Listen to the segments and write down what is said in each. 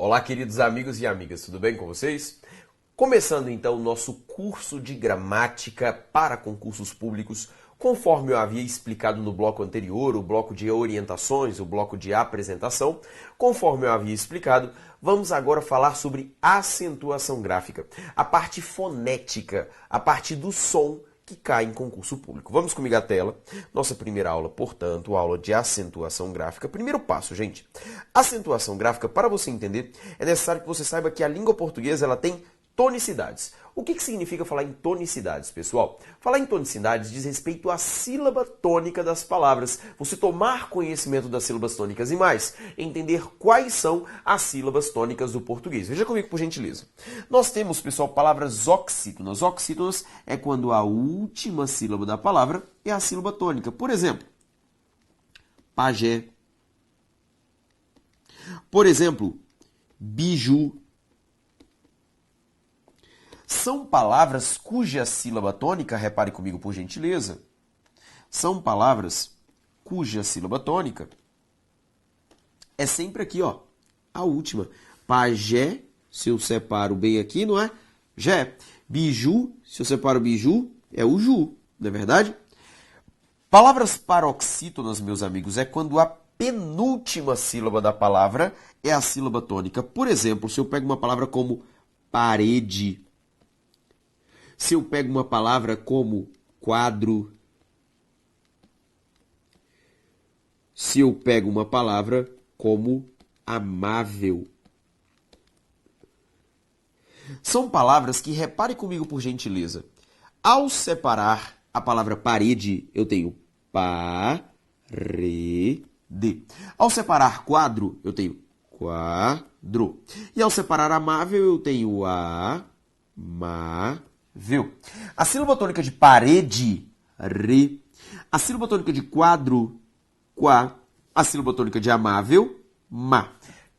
Olá, queridos amigos e amigas, tudo bem com vocês? Começando então o nosso curso de gramática para concursos públicos, conforme eu havia explicado no bloco anterior, o bloco de orientações, o bloco de apresentação, conforme eu havia explicado, vamos agora falar sobre acentuação gráfica, a parte fonética, a parte do som que cai em concurso público. Vamos comigo à tela. Nossa primeira aula, portanto, aula de acentuação gráfica. Primeiro passo, gente. Acentuação gráfica, para você entender, é necessário que você saiba que a língua portuguesa ela tem tonicidades. O que significa falar em tonicidades, pessoal? Falar em tonicidades diz respeito à sílaba tônica das palavras. Você tomar conhecimento das sílabas tônicas e mais, entender quais são as sílabas tônicas do português. Veja comigo, por gentileza. Nós temos, pessoal, palavras oxítonas. Oxítonas é quando a última sílaba da palavra é a sílaba tônica. Por exemplo, pajé. Por exemplo, biju. São palavras cuja sílaba tônica, repare comigo por gentileza, são palavras cuja sílaba tônica é sempre aqui, ó, a última. Pajé, se eu separo bem aqui, não é? Jé. Biju, se eu separo biju, é o ju, não é verdade? Palavras paroxítonas, meus amigos, é quando a penúltima sílaba da palavra é a sílaba tônica. Por exemplo, se eu pego uma palavra como parede, se eu pego uma palavra como quadro, se eu pego uma palavra como amável. São palavras que, repare comigo por gentileza, ao separar a palavra parede, eu tenho parede. Ao separar quadro, eu tenho quadro. E ao separar amável, eu tenho amável. A sílaba tônica de parede, re. A sílaba tônica de quadro, quá. A sílaba tônica de amável, má.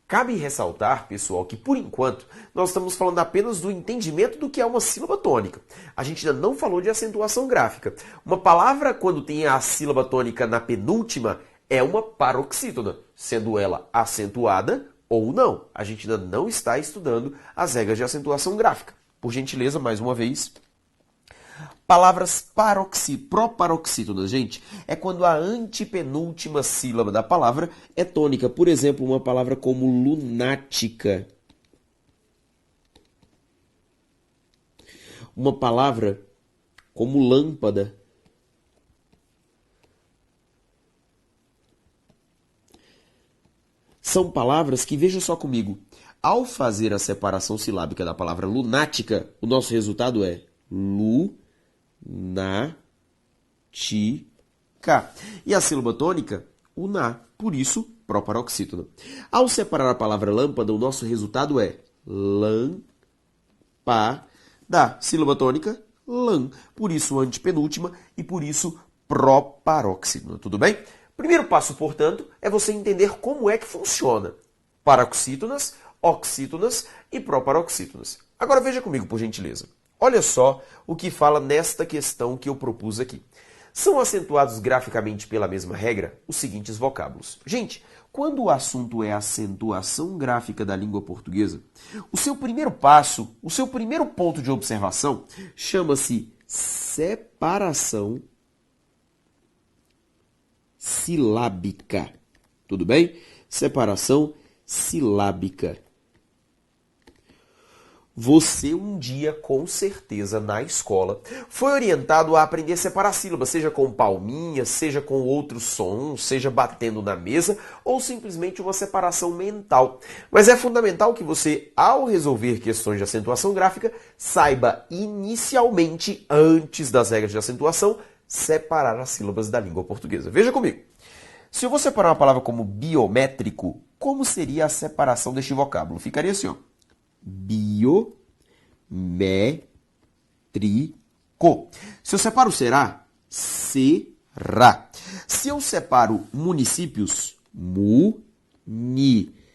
Cabe ressaltar, pessoal, que por enquanto nós estamos falando apenas do entendimento do que é uma sílaba tônica. A gente ainda não falou de acentuação gráfica. Uma palavra, quando tem a sílaba tônica na penúltima, é uma paroxítona, sendo ela acentuada ou não. A gente ainda não está estudando as regras de acentuação gráfica. Por gentileza, mais uma vez. Palavras proparoxítonas, gente, é quando a antepenúltima sílaba da palavra é tônica. Por exemplo, uma palavra como lunática. Uma palavra como lâmpada. São palavras que, veja só comigo, ao fazer a separação silábica da palavra lunática, o nosso resultado é lunática. E a sílaba tônica, uná, por isso, proparoxítona. Ao separar a palavra lâmpada, o nosso resultado é lâmpada. Sílaba tônica, lã. Por isso, antepenúltima e por isso, proparoxítona. Tudo bem? Primeiro passo, portanto, é você entender como é que funciona paroxítonas, oxítonas e proparoxítonas. Agora veja comigo, por gentileza. Olha só o que fala nesta questão que eu propus aqui. São acentuados graficamente pela mesma regra os seguintes vocábulos. Gente, quando o assunto é acentuação gráfica da língua portuguesa, o seu primeiro passo, o seu primeiro ponto de observação chama-se separação silábica. Tudo bem? Separação silábica. Você um dia, com certeza, na escola, foi orientado a aprender a separar sílabas, seja com palminhas, seja com outros sons, seja batendo na mesa, ou simplesmente uma separação mental. Mas é fundamental que você, ao resolver questões de acentuação gráfica, saiba inicialmente, antes das regras de acentuação, separar as sílabas da língua portuguesa. Veja comigo. Se eu vou separar uma palavra como biométrico, como seria a separação deste vocábulo? Ficaria assim, ó. Biométrico. Se eu separo será, será. Se eu separo municípios, municípios.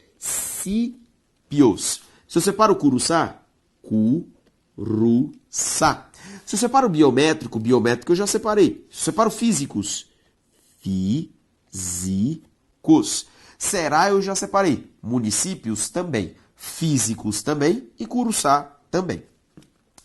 Se eu separo curuçá, curuçá. Se eu separo biométrico, biométrico eu já separei. Se eu separo físicos, físicos. Será eu já separei. Municípios também. físicos também e curuçá também.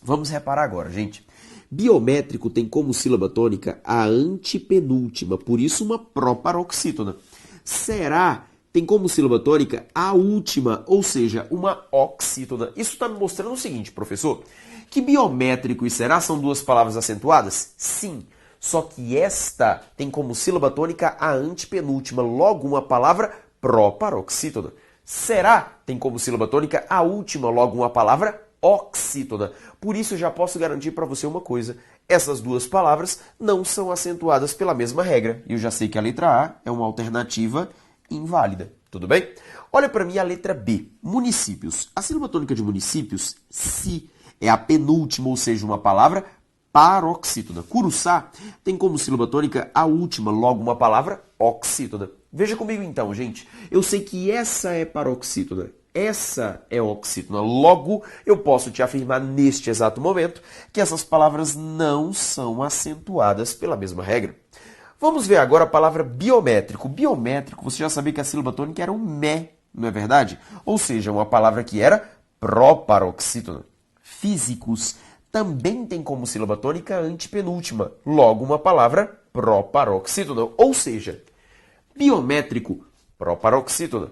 Vamos reparar agora, gente. Biométrico tem como sílaba tônica a antepenúltima, por isso uma proparoxítona. Será tem como sílaba tônica a última, ou seja, uma oxítona. Isso está me mostrando o seguinte, professor, que biométrico e será são duas palavras acentuadas? Sim, só que esta tem como sílaba tônica a antepenúltima, logo uma palavra proparoxítona. Será tem como sílaba tônica a última, logo uma palavra oxítona. Por isso eu já posso garantir para você uma coisa, essas duas palavras não são acentuadas pela mesma regra. E eu já sei que a letra A é uma alternativa inválida. Tudo bem? Olha para mim a letra B, municípios. A sílaba tônica de municípios, si, é a penúltima, ou seja, uma palavra paroxítona. Curuçá tem como sílaba tônica a última, logo uma palavra oxítona. Veja comigo então, gente. Eu sei que essa é paroxítona, essa é oxítona. Logo, eu posso te afirmar neste exato momento que essas palavras não são acentuadas pela mesma regra. Vamos ver agora a palavra biométrico. Biométrico, você já sabia que a sílaba tônica era um mé, não é verdade? Ou seja, uma palavra que era proparoxítona. Físicos também tem como sílaba tônica a antepenúltima, logo uma palavra proparoxítona. Ou seja, biométrico, proparoxítona.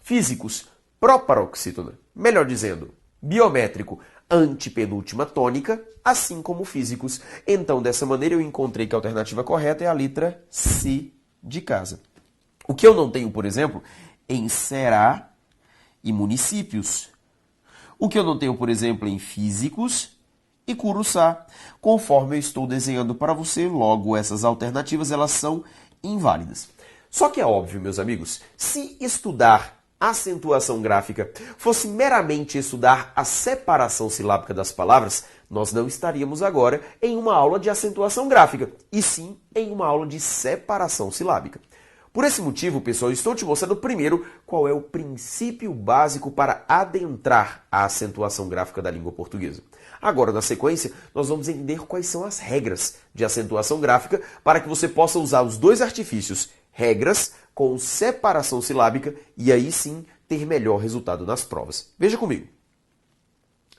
Físicos, proparoxítona. Melhor dizendo, biométrico, antepenúltima tônica, assim como físicos. Então, dessa maneira, eu encontrei que a alternativa correta é a letra C de casa. O que eu não tenho, por exemplo, em será e municípios. O que eu não tenho, por exemplo, em físicos e curuçá. Conforme eu estou desenhando para você, logo essas alternativas elas são inválidas. Só que é óbvio, meus amigos, se estudar acentuação gráfica fosse meramente estudar a separação silábica das palavras, nós não estaríamos agora em uma aula de acentuação gráfica, e sim em uma aula de separação silábica. Por esse motivo, pessoal, eu estou te mostrando primeiro qual é o princípio básico para adentrar a acentuação gráfica da língua portuguesa. Agora, na sequência, nós vamos entender quais são as regras de acentuação gráfica para que você possa usar os dois artifícios, regras com separação silábica, e aí sim ter melhor resultado nas provas. Veja comigo.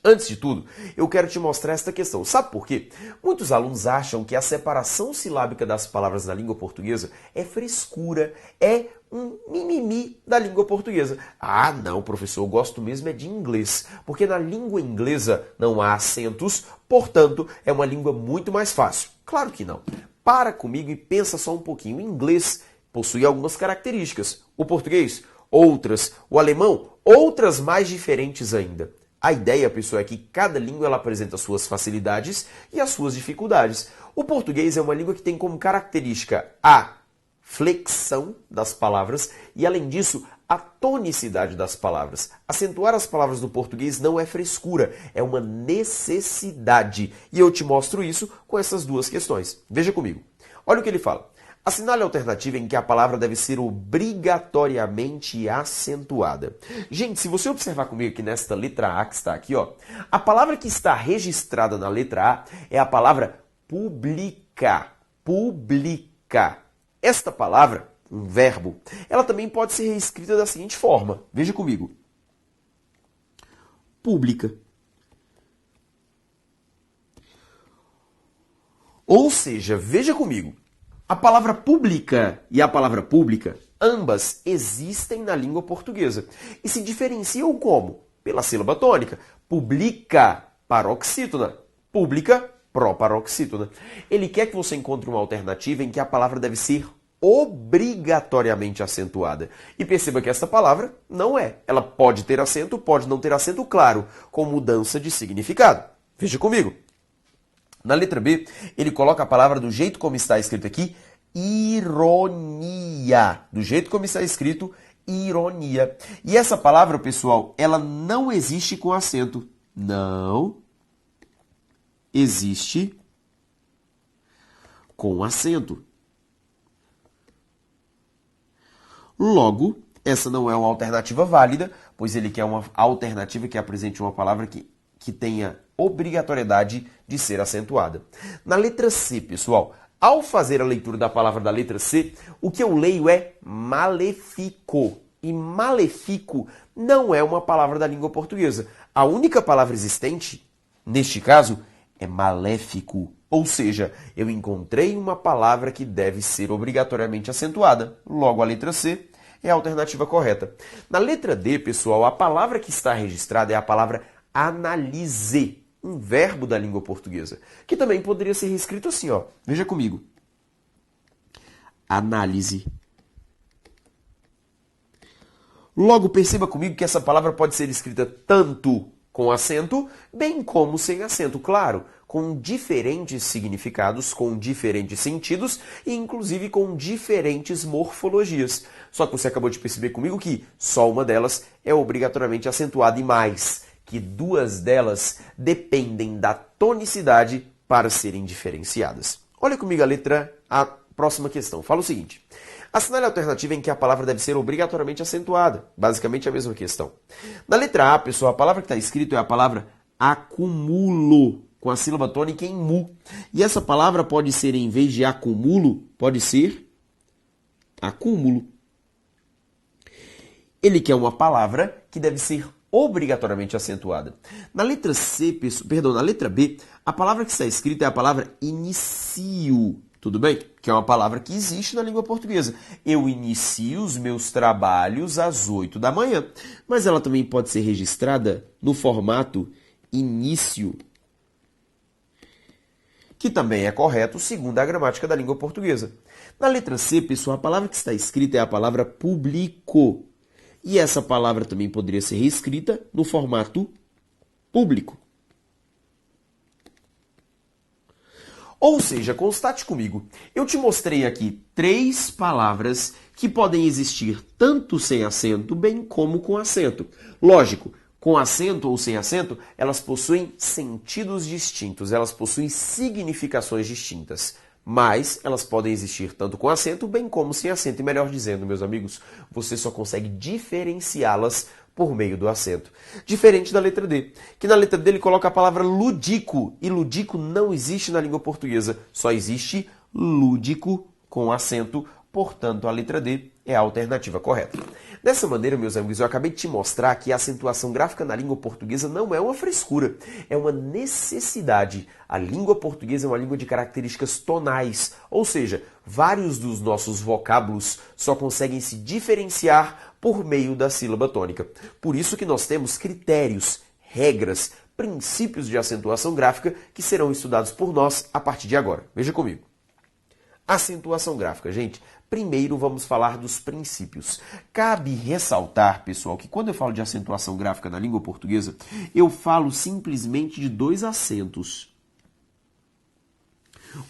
Antes de tudo, eu quero te mostrar esta questão. Sabe por quê? Muitos alunos acham que a separação silábica das palavras na língua portuguesa é frescura, é um mimimi da língua portuguesa. Ah, não, professor, eu gosto mesmo é de inglês, porque na língua inglesa não há acentos, portanto, é uma língua muito mais fácil. Claro que não. Para comigo e pensa só um pouquinho. O inglês possui algumas características. O português, outras. O alemão, outras mais diferentes ainda. A ideia, pessoal, é que cada língua ela apresenta suas facilidades e as suas dificuldades. O português é uma língua que tem como característica a flexão das palavras e, além disso, a tonicidade das palavras. Acentuar as palavras no português não é frescura, é uma necessidade. E eu te mostro isso com essas duas questões. Veja comigo. Olha o que ele fala. Assinale a alternativa em que a palavra deve ser obrigatoriamente acentuada. Gente, se você observar comigo aqui nesta letra A que está aqui, ó, a palavra que está registrada na letra A é a palavra publica. Publica. Esta palavra, um verbo, ela também pode ser reescrita da seguinte forma. Veja comigo. Pública. Ou seja, veja comigo. A palavra pública e a palavra pública, ambas existem na língua portuguesa e se diferenciam como? Pela sílaba tônica. Publica, paroxítona. Pública, proparoxítona. Ele quer que você encontre uma alternativa em que a palavra deve ser obrigatoriamente acentuada. E perceba que essa palavra não é. Ela pode ter acento, pode não ter acento, claro, com mudança de significado. Veja comigo. Na letra B, ele coloca a palavra do jeito como está escrito aqui, ironia. Do jeito como está escrito, ironia. E essa palavra, pessoal, ela não existe com acento. Não existe com acento. Logo, essa não é uma alternativa válida, pois ele quer uma alternativa que apresente uma palavra que tenha obrigatoriedade de ser acentuada. Na letra C, pessoal, ao fazer a leitura da palavra da letra C, o que eu leio é maléfico. E malefico não é uma palavra da língua portuguesa. A única palavra existente, neste caso, é maléfico. Ou seja, eu encontrei uma palavra que deve ser obrigatoriamente acentuada. Logo, a letra C é a alternativa correta. Na letra D, pessoal, a palavra que está registrada é a palavra analise, um verbo da língua portuguesa, que também poderia ser reescrito assim, ó. Veja comigo. Análise. Logo, perceba comigo que essa palavra pode ser escrita tanto com acento, bem como sem acento, claro, com diferentes significados, com diferentes sentidos e inclusive com diferentes morfologias. Só que você acabou de perceber comigo que só uma delas é obrigatoriamente acentuada e mais, que duas delas dependem da tonicidade para serem diferenciadas. Olha comigo a próxima questão. Fala o seguinte. Assinale a alternativa em que a palavra deve ser obrigatoriamente acentuada. Basicamente a mesma questão. Na letra A, pessoal, a palavra que está escrita é a palavra acumulo, com a sílaba tônica em mu. E essa palavra pode ser, em vez de acumulo, pode ser acúmulo. Ele quer uma palavra que deve ser obrigatoriamente acentuada. Na letra na letra B, a palavra que está escrita é a palavra inicio. Tudo bem? Que é uma palavra que existe na língua portuguesa. Eu inicio os meus trabalhos às 8 da manhã. Mas ela também pode ser registrada no formato início, que também é correto segundo a gramática da língua portuguesa. Na letra C, pessoal, a palavra que está escrita é a palavra publico. E essa palavra também poderia ser reescrita no formato público. Ou seja, constate comigo, eu te mostrei aqui 3 palavras que podem existir tanto sem acento, bem como com acento. Lógico, com acento ou sem acento, elas possuem sentidos distintos, elas possuem significações distintas. Mas elas podem existir tanto com acento, bem como sem acento. E melhor dizendo, meus amigos, você só consegue diferenciá-las por meio do acento. Diferente da letra D, que na letra D ele coloca a palavra ludico, e ludico não existe na língua portuguesa, só existe lúdico com acento, portanto a letra D é a alternativa correta. Dessa maneira, meus amigos, eu acabei de te mostrar que a acentuação gráfica na língua portuguesa não é uma frescura, é uma necessidade. A língua portuguesa é uma língua de características tonais, ou seja, vários dos nossos vocábulos só conseguem se diferenciar por meio da sílaba tônica. Por isso que nós temos critérios, regras, princípios de acentuação gráfica que serão estudados por nós a partir de agora. Veja comigo. Acentuação gráfica, gente. Primeiro vamos falar dos princípios. Cabe ressaltar, pessoal, que quando eu falo de acentuação gráfica na língua portuguesa, eu falo simplesmente de 2 acentos.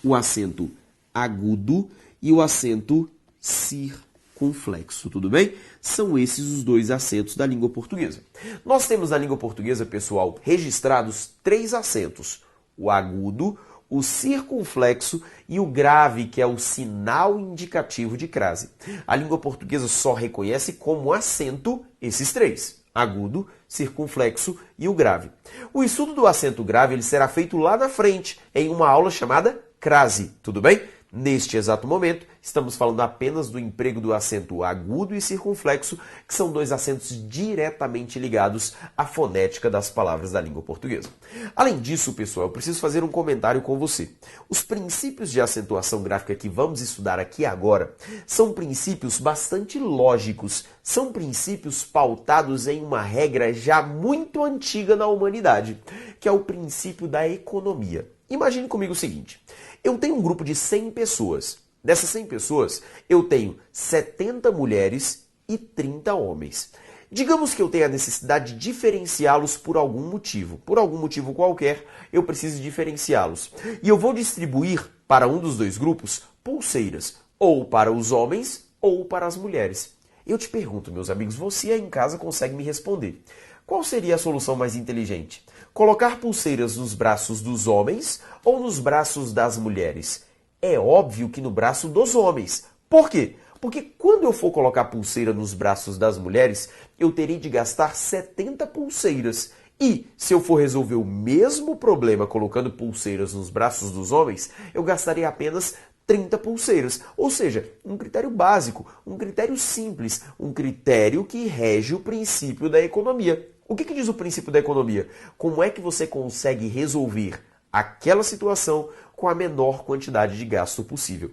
O acento agudo e o acento circunflexo, tudo bem? São esses os 2 acentos da língua portuguesa. Nós temos na língua portuguesa, pessoal, registrados 3 acentos. O agudo, o circunflexo e o grave, que é o sinal indicativo de crase. A língua portuguesa só reconhece como acento esses 3, agudo, circunflexo e o grave. O estudo do acento grave ele será feito lá na frente, em uma aula chamada crase, tudo bem? Neste exato momento, estamos falando apenas do emprego do acento agudo e circunflexo, que são 2 acentos diretamente ligados à fonética das palavras da língua portuguesa. Além disso, pessoal, eu preciso fazer um comentário com você. Os princípios de acentuação gráfica que vamos estudar aqui agora são princípios bastante lógicos, são princípios pautados em uma regra já muito antiga na humanidade, que é o princípio da economia. Imagine comigo o seguinte, eu tenho um grupo de 100 pessoas. Dessas 100 pessoas, eu tenho 70 mulheres e 30 homens. Digamos que eu tenha a necessidade de diferenciá-los por algum motivo qualquer, eu preciso diferenciá-los. E eu vou distribuir para um dos 2 grupos pulseiras, ou para os homens ou para as mulheres. Eu te pergunto, meus amigos, você aí em casa consegue me responder. Qual seria a solução mais inteligente? Colocar pulseiras nos braços dos homens ou nos braços das mulheres? É óbvio que no braço dos homens. Por quê? Porque quando eu for colocar pulseira nos braços das mulheres, eu terei de gastar 70 pulseiras. E se eu for resolver o mesmo problema colocando pulseiras nos braços dos homens, eu gastaria apenas 30 pulseiras. Ou seja, um critério básico, um critério simples, um critério que rege o princípio da economia. O que diz o princípio da economia? Como é que você consegue resolver aquela situação com a menor quantidade de gasto possível?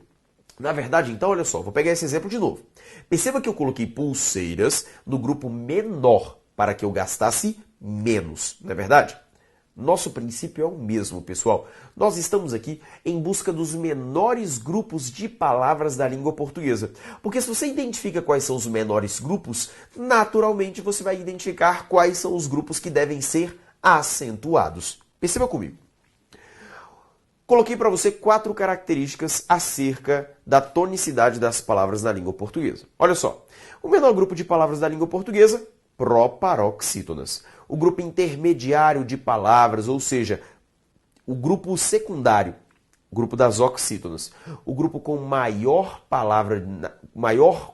Na verdade, então, olha só, vou pegar esse exemplo de novo. Perceba que eu coloquei pulseiras no grupo menor para que eu gastasse menos, não é verdade? Nosso princípio é o mesmo, pessoal. Nós estamos aqui em busca dos menores grupos de palavras da língua portuguesa. Porque se você identifica quais são os menores grupos, naturalmente você vai identificar quais são os grupos que devem ser acentuados. Perceba comigo. Coloquei para você 4 características acerca da tonicidade das palavras na língua portuguesa. Olha só, o menor grupo de palavras da língua portuguesa, proparoxítonas. O grupo intermediário de palavras, ou seja, o grupo secundário, o grupo das oxítonas. O grupo com maior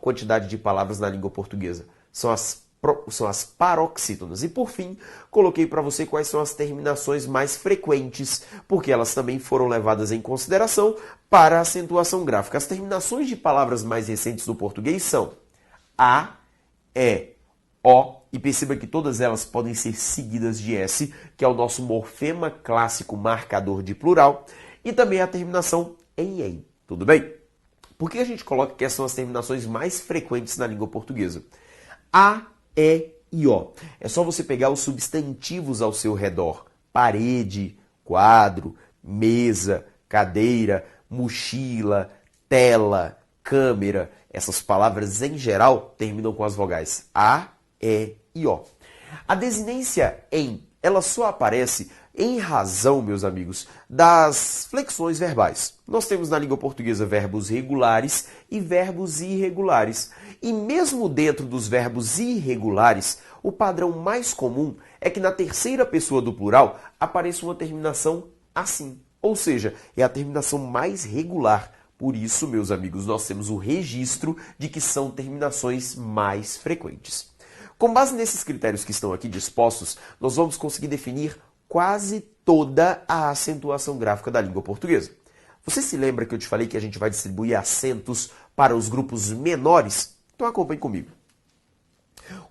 quantidade de palavras na língua portuguesa são as paroxítonas. E por fim, coloquei para você quais são as terminações mais frequentes, porque elas também foram levadas em consideração para a acentuação gráfica. As terminações de palavras mais recentes do português são a, e, o, e perceba que todas elas podem ser seguidas de S, que é o nosso morfema clássico marcador de plural, e também a terminação em, tudo bem? Por que a gente coloca que essas são as terminações mais frequentes na língua portuguesa? A, E e O. É só você pegar os substantivos ao seu redor. Parede, quadro, mesa, cadeira, mochila, tela, câmera. Essas palavras, em geral, terminam com as vogais A, E e O. A desinência em, ela só aparece em razão, meus amigos, das flexões verbais. Nós temos na língua portuguesa verbos regulares e verbos irregulares. E mesmo dentro dos verbos irregulares, o padrão mais comum é que na terceira pessoa do plural apareça uma terminação assim. Ou seja, é a terminação mais regular. Por isso, meus amigos, nós temos o registro de que são terminações mais frequentes. Com base nesses critérios que estão aqui dispostos, nós vamos conseguir definir quase toda a acentuação gráfica da língua portuguesa. Você se lembra que eu te falei que a gente vai distribuir acentos para os grupos menores? Então acompanhe comigo.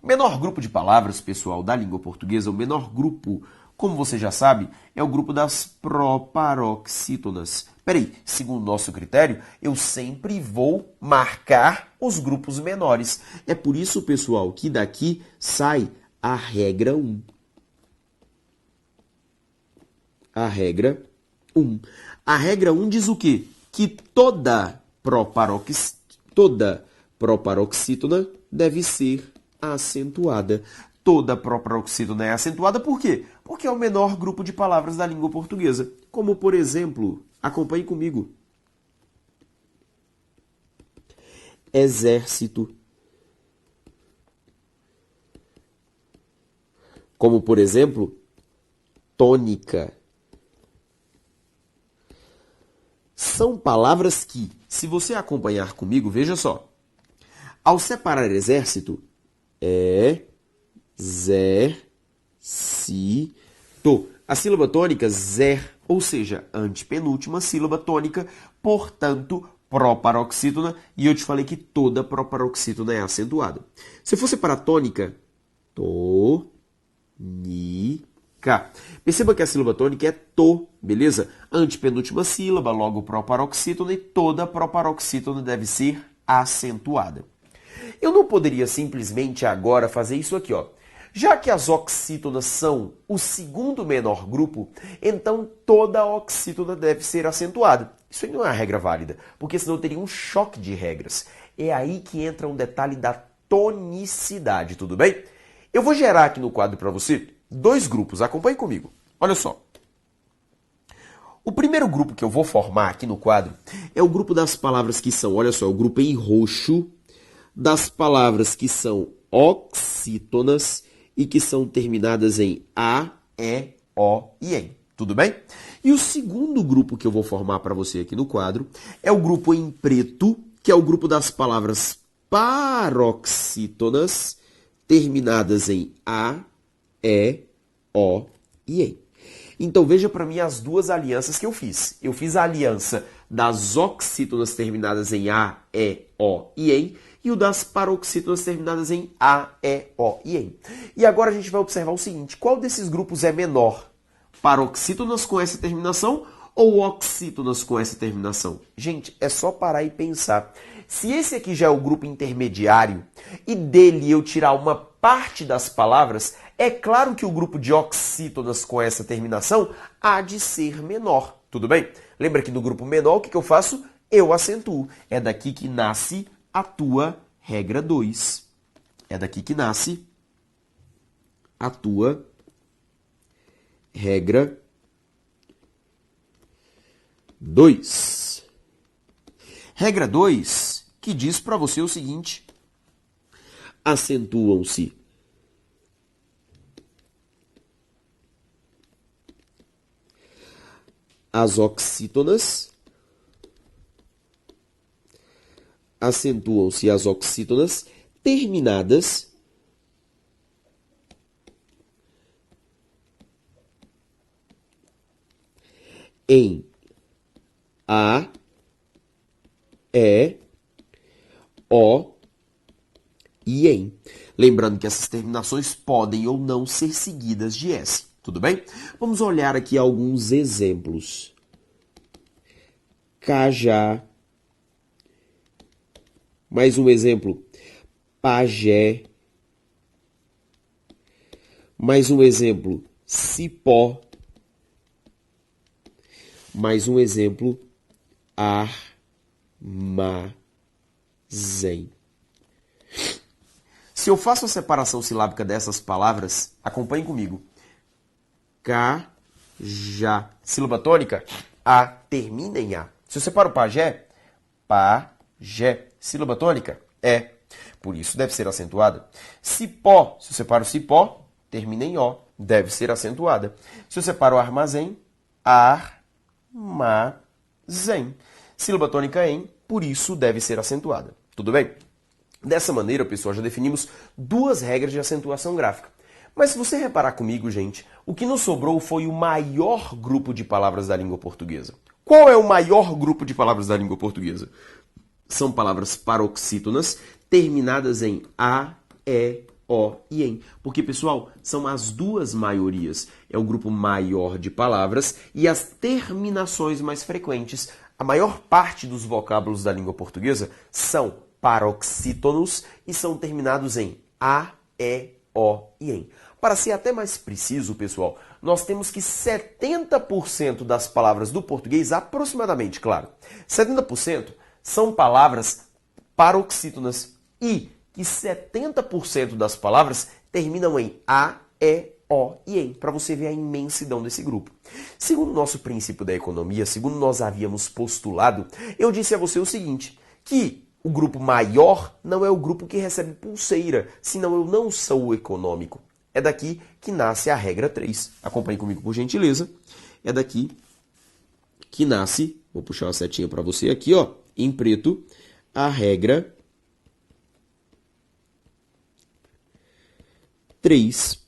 O menor grupo de palavras, pessoal, da língua portuguesa, o menor grupo, como você já sabe, é o grupo das proparoxítonas. Peraí, segundo o nosso critério, eu sempre vou marcar os grupos menores. É por isso, pessoal, que daqui sai a regra 1. A regra 1. A regra 1 diz o quê? Que toda proparoxítona deve ser acentuada. Toda proparoxítona é acentuada por quê? Porque é o menor grupo de palavras da língua portuguesa. Como, por exemplo, acompanhe comigo. Exército. Como, por exemplo, tônica. São palavras que, se você acompanhar comigo, veja só. Ao separar exército, exército. A sílaba tônica, zer, ou seja, antepenúltima sílaba tônica, portanto, proparoxítona, e eu te falei que toda proparoxítona é acentuada. Se eu for separar tônica, perceba que a sílaba tônica é to, beleza? Antepenúltima sílaba, logo proparoxítona, e toda proparoxítona deve ser acentuada. Eu não poderia simplesmente agora fazer isso aqui, ó. Já que as oxítonas são o segundo menor grupo, então toda oxítona deve ser acentuada. Isso aí não é uma regra válida, porque senão teria um choque de regras. É aí que entra um detalhe da tonicidade, tudo bem? Eu vou gerar aqui no quadro para você 2 grupos, acompanhe comigo. Olha só. O primeiro grupo que eu vou formar aqui no quadro é o grupo das palavras que são, olha só, o grupo em roxo, das palavras que são oxítonas e que são terminadas em A, E, O e EM. Tudo bem? E o segundo grupo que eu vou formar para você aqui no quadro é o grupo em preto, que é o grupo das palavras paroxítonas terminadas em A, E, O e EM. Então veja para mim as duas alianças que eu fiz. Eu fiz a aliança das oxítonas terminadas em A, E, O e EM, e o das paroxítonas terminadas em A, E, O e EM. E agora a gente vai observar o seguinte, qual desses grupos é menor? Paroxítonas com essa terminação ou oxítonas com essa terminação? Gente, é só parar e pensar. Se esse aqui já é o grupo intermediário e dele eu tirar uma parte das palavras, é claro que o grupo de oxítonas com essa terminação há de ser menor. Tudo bem? Lembra que no grupo menor, o que eu faço? Eu acentuo. É daqui que nasce a tua regra 2. É daqui que nasce a tua regra 2. Regra 2, que diz para você o seguinte: acentuam-se as oxítonas, terminadas em A, E, O e EM. Lembrando que essas terminações podem ou não ser seguidas de S. Tudo bem? Vamos olhar aqui alguns exemplos. Cajá. Mais um exemplo. Pajé. Mais um exemplo. Cipó. Mais um exemplo. Armazém. Se eu faço a separação silábica dessas palavras, acompanhe comigo. Cajá. Sílaba tônica, A termina em A. Se eu separo pajé, pajé. Sílaba tônica, E. Por isso deve ser acentuada. Cipó, se eu separo cipó, termina em O. Deve ser acentuada. Se eu separo armazém, armazém. Sílaba tônica em, por isso deve ser acentuada. Tudo bem? Dessa maneira, pessoal, já definimos duas regras de acentuação gráfica. Mas se você reparar comigo, gente, o que nos sobrou foi o maior grupo de palavras da língua portuguesa. Qual é o maior grupo de palavras da língua portuguesa? São palavras paroxítonas terminadas em A, E, O e EM. Porque, pessoal, são as duas maiorias. É o grupo maior de palavras e as terminações mais frequentes. A maior parte dos vocábulos da língua portuguesa são paroxítonos e são terminados em A, E, O e EM. Para ser até mais preciso, pessoal, nós temos que 70% das palavras do português, aproximadamente, claro, 70% são palavras paroxítonas e que 70% das palavras terminam em A, E, O e EM, para você ver a imensidão desse grupo. Segundo o nosso princípio da economia, segundo nós havíamos postulado, eu disse a você o seguinte, que o grupo maior não é o grupo que recebe pulseira, senão eu não sou econômico. É daqui que nasce a regra 3. Acompanhe comigo, por gentileza. É daqui que nasce, vou puxar uma setinha para você aqui, ó, em preto, a regra 3.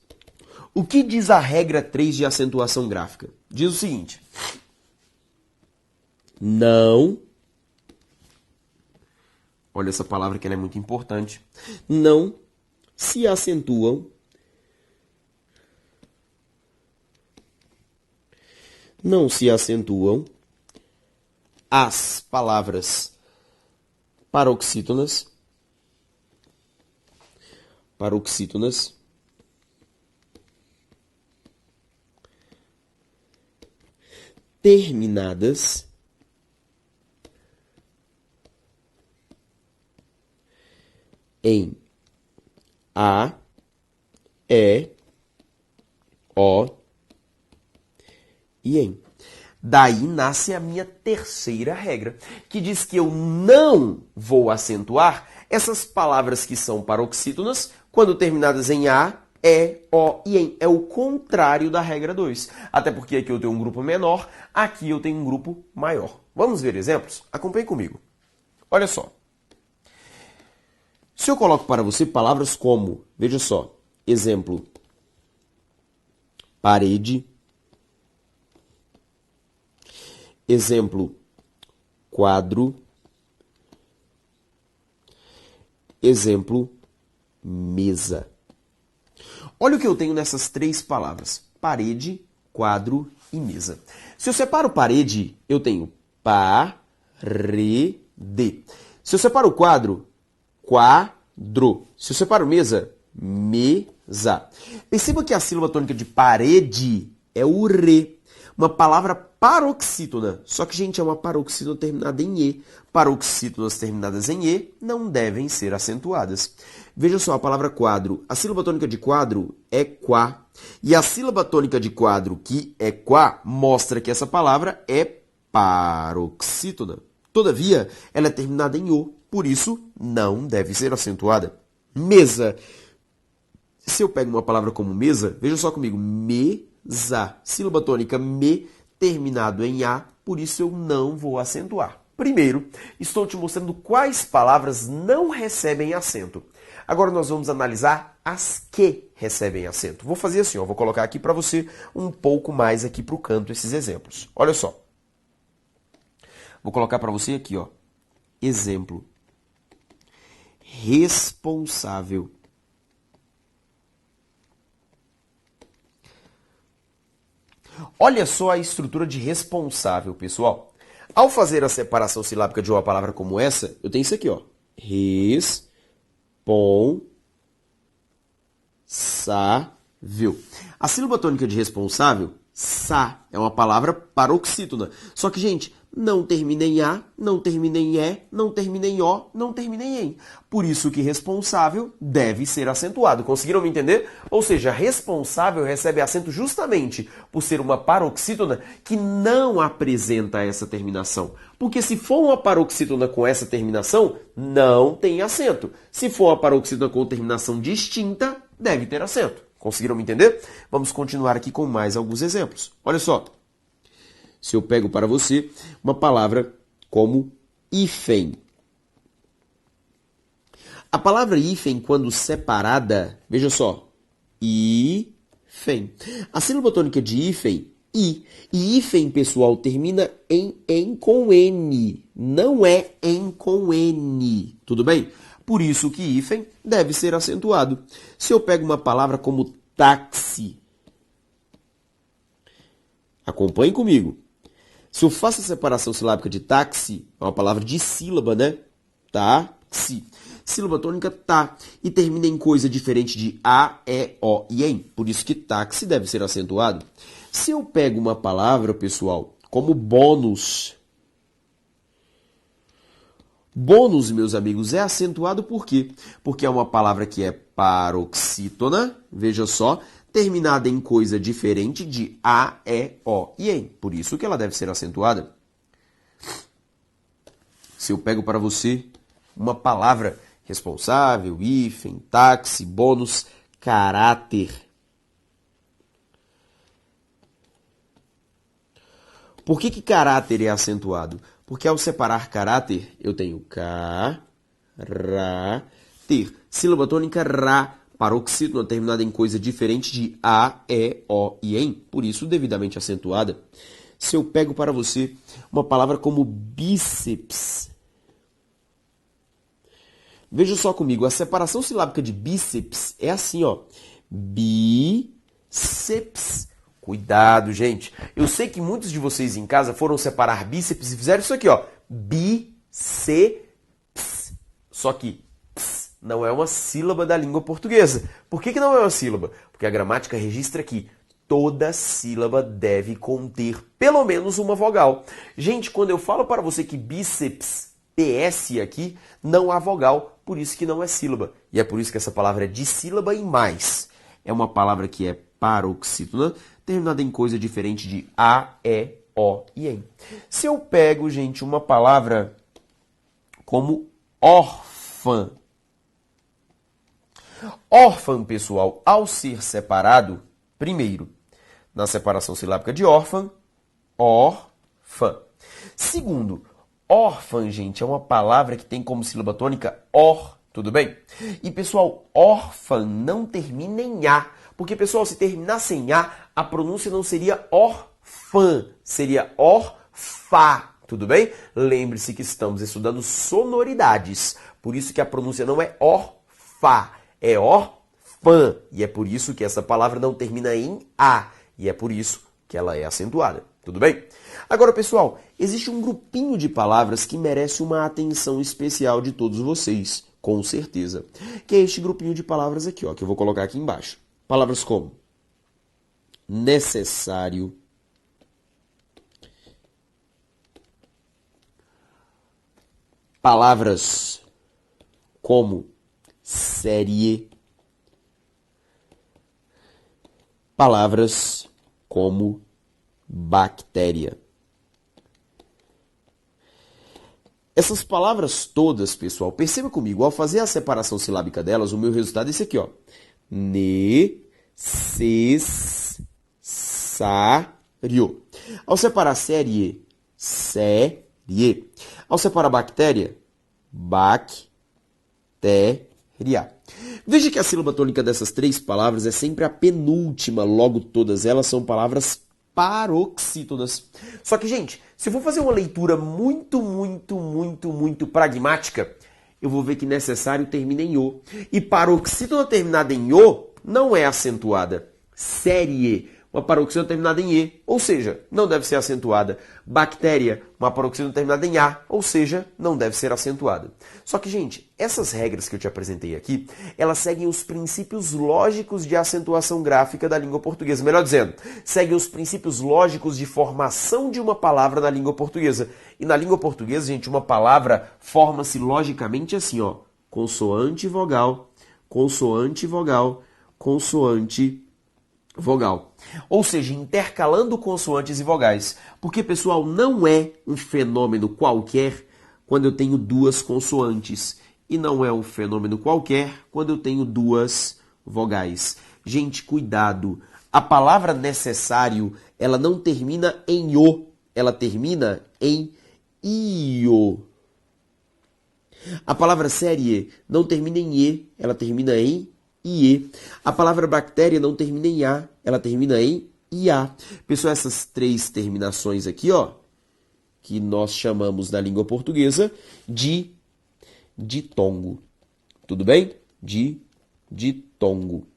O que diz a regra 3 de acentuação gráfica? Diz o seguinte: não, olha essa palavra que ela é muito importante, não se acentuam as palavras paroxítonas terminadas em A, E, O e EM. Daí nasce a minha terceira regra, que diz que eu não vou acentuar essas palavras que são paroxítonas quando terminadas em A, E, O e EM. É o contrário da regra 2. Até porque aqui eu tenho um grupo menor, aqui eu tenho um grupo maior. Vamos ver exemplos? Acompanhe comigo. Olha só. Se eu coloco para você palavras como, veja só, exemplo, parede, exemplo, quadro. Exemplo, mesa. Olha o que eu tenho nessas três palavras. Parede, quadro e mesa. Se eu separo parede, eu tenho parede. Se eu separo quadro, quadro. Se eu separo mesa, mesa. Perceba que a sílaba tônica de parede é o re. Uma palavra paroxítona. Só que, gente, é uma paroxítona terminada em E. Paroxítonas terminadas em E não devem ser acentuadas. Veja só a palavra quadro. A sílaba tônica de quadro é quá. E a sílaba tônica de quadro, que é quá, mostra que essa palavra é paroxítona. Todavia, ela é terminada em O. Por isso, não deve ser acentuada. Mesa. Se eu pego uma palavra como mesa, veja só comigo. Mesa. Sílaba tônica me, terminado em A, por isso eu não vou acentuar. Primeiro, estou te mostrando quais palavras não recebem acento. Agora nós vamos analisar as que recebem acento. Vou fazer assim, ó, vou colocar aqui para você um pouco mais aqui para o canto esses exemplos. Olha só. Vou colocar para você aqui, ó. Exemplo. Responsável. Olha só a estrutura de responsável, pessoal. Ao fazer a separação silábica de uma palavra como essa, eu tenho isso aqui, ó. Responsável. A sílaba tônica de responsável, sa, é uma palavra paroxítona. Só que, gente, não termina em A, não termina em E, não termina em O, não termina em EM. Por isso que responsável deve ser acentuado. Conseguiram me entender? Ou seja, responsável recebe acento justamente por ser uma paroxítona que não apresenta essa terminação. Porque se for uma paroxítona com essa terminação, não tem acento. Se for uma paroxítona com terminação distinta, deve ter acento. Conseguiram me entender? Vamos continuar aqui com mais alguns exemplos. Olha só. Se eu pego para você uma palavra como hífen. A palavra hífen, quando separada, veja só, hífen. A sílaba tônica de hífen, i. E hífen, pessoal, termina em com N. Não é em com N. Tudo bem? Por isso que hífen deve ser acentuado. Se eu pego uma palavra como táxi, acompanhe comigo. Se eu faço a separação silábica de táxi, é uma palavra de sílaba, né? Táxi. Sílaba tônica tá. E termina em coisa diferente de A, E, O e EM. Por isso que táxi deve ser acentuado. Se eu pego uma palavra, pessoal, como bônus. Bônus, meus amigos, é acentuado por quê? Porque é uma palavra que é paroxítona, veja só, terminada em coisa diferente de A, E, O e EM. Por isso que ela deve ser acentuada. Se eu pego para você uma palavra responsável, hífen, táxi, bônus, caráter. Por que caráter é acentuado? Porque ao separar caráter, eu tenho caráter. Sílaba tônica ra, paroxítona terminada em coisa diferente de A, E, O e EM, por isso devidamente acentuada. Se eu pego para você uma palavra como bíceps, veja só comigo, a separação silábica de bíceps é assim, ó. Bíceps. Cuidado, gente. Eu sei que muitos de vocês em casa foram separar bíceps e fizeram isso aqui, ó. Bíceps. Só que ps não é uma sílaba da língua portuguesa. Por que não é uma sílaba? Porque a gramática registra que toda sílaba deve conter pelo menos uma vogal. Gente, quando eu falo para você que bíceps, PS aqui, não há vogal, por isso que não é sílaba. E é por isso que essa palavra é dissílaba e mais. É uma palavra que é paroxítona, terminada em coisa diferente de A, E, O e EM. Se eu pego, gente, uma palavra como órfã. Órfã, pessoal, ao ser separado, primeiro, na separação silábica de órfã, órfã. Segundo, órfã, gente, é uma palavra que tem como sílaba tônica or, tudo bem? E, pessoal, órfã não termina em A. Porque, pessoal, se terminasse em A, a pronúncia não seria orfã, seria orfá. Tudo bem? Lembre-se que estamos estudando sonoridades, por isso que a pronúncia não é orfá, é orfã, e é por isso que essa palavra não termina em A, e é por isso que ela é acentuada. Tudo bem? Agora, pessoal, existe um grupinho de palavras que merece uma atenção especial de todos vocês, com certeza, que é este grupinho de palavras aqui, ó, que eu vou colocar aqui embaixo. Palavras como necessário, palavras como série, palavras como bactéria. Essas palavras todas, pessoal, perceba comigo, ao fazer a separação silábica delas, o meu resultado é esse aqui, ó. Necessário. Ao separar série, série. Ao separar bactéria, bactéria. Veja que a sílaba tônica dessas três palavras é sempre a penúltima, logo todas elas são palavras paroxítonas. Só que, gente, se eu for fazer uma leitura muito pragmática, eu vou ver que necessário termina em O. E paroxítona terminada em O não é acentuada. Série, uma paroxítona terminada em E, ou seja, não deve ser acentuada. Bactéria, uma paroxítona terminada em A, ou seja, não deve ser acentuada. Só que, gente, essas regras que eu te apresentei aqui, elas seguem os princípios lógicos de acentuação gráfica da língua portuguesa. Melhor dizendo, seguem os princípios lógicos de formação de uma palavra na língua portuguesa. E na língua portuguesa, gente, uma palavra forma-se logicamente assim, ó. Consoante, vogal, consoante, vogal, consoante, vogal. Ou seja, intercalando consoantes e vogais. Porque, pessoal, não é um fenômeno qualquer quando eu tenho duas consoantes. E não é um fenômeno qualquer quando eu tenho duas vogais. Gente, cuidado. A palavra necessário, ela não termina em O, ela termina em IO. A palavra série não termina em E, ela termina em IE. A palavra bactéria não termina em A, ela termina em IA. Pessoal, essas três terminações aqui, ó, que nós chamamos na língua portuguesa de ditongo. Tudo bem? De ditongo.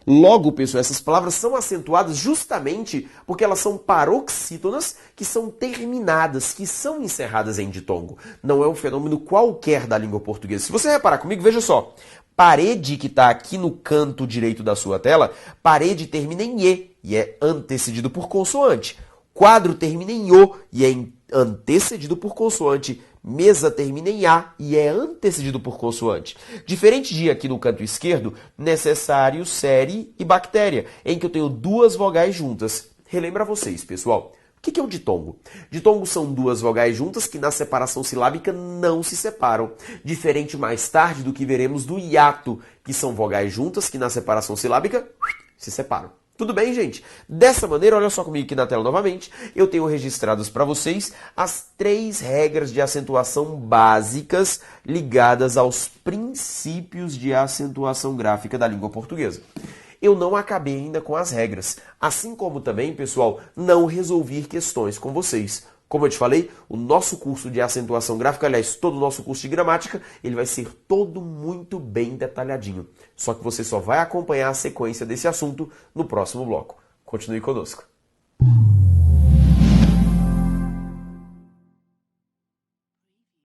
Logo, pessoal, essas palavras são acentuadas justamente porque elas são paroxítonas, que são terminadas, que são encerradas em ditongo. Não é um fenômeno qualquer da língua portuguesa. Se você reparar comigo, veja só. Parede, que está aqui no canto direito da sua tela, parede termina em E é antecedido por consoante. Quadro termina em O e é antecedido por consoante. Mesa termina em A e é antecedido por consoante. Diferente de aqui no canto esquerdo, necessário, série e bactéria, em que eu tenho duas vogais juntas. Relembra vocês, pessoal. O que é o ditongo? Ditongo são duas vogais juntas que na separação silábica não se separam. Diferente mais tarde do que veremos do hiato, que são vogais juntas que na separação silábica se separam. Tudo bem, gente? Dessa maneira, olha só comigo aqui na tela novamente, eu tenho registrados para vocês as três regras de acentuação básicas ligadas aos princípios de acentuação gráfica da língua portuguesa. Eu não acabei ainda com as regras, assim como também, pessoal, não resolvi questões com vocês. Como eu te falei, o nosso curso de acentuação gráfica, aliás, todo o nosso curso de gramática, ele vai ser todo muito bem detalhadinho. Só que você só vai acompanhar a sequência desse assunto no próximo bloco. Continue conosco.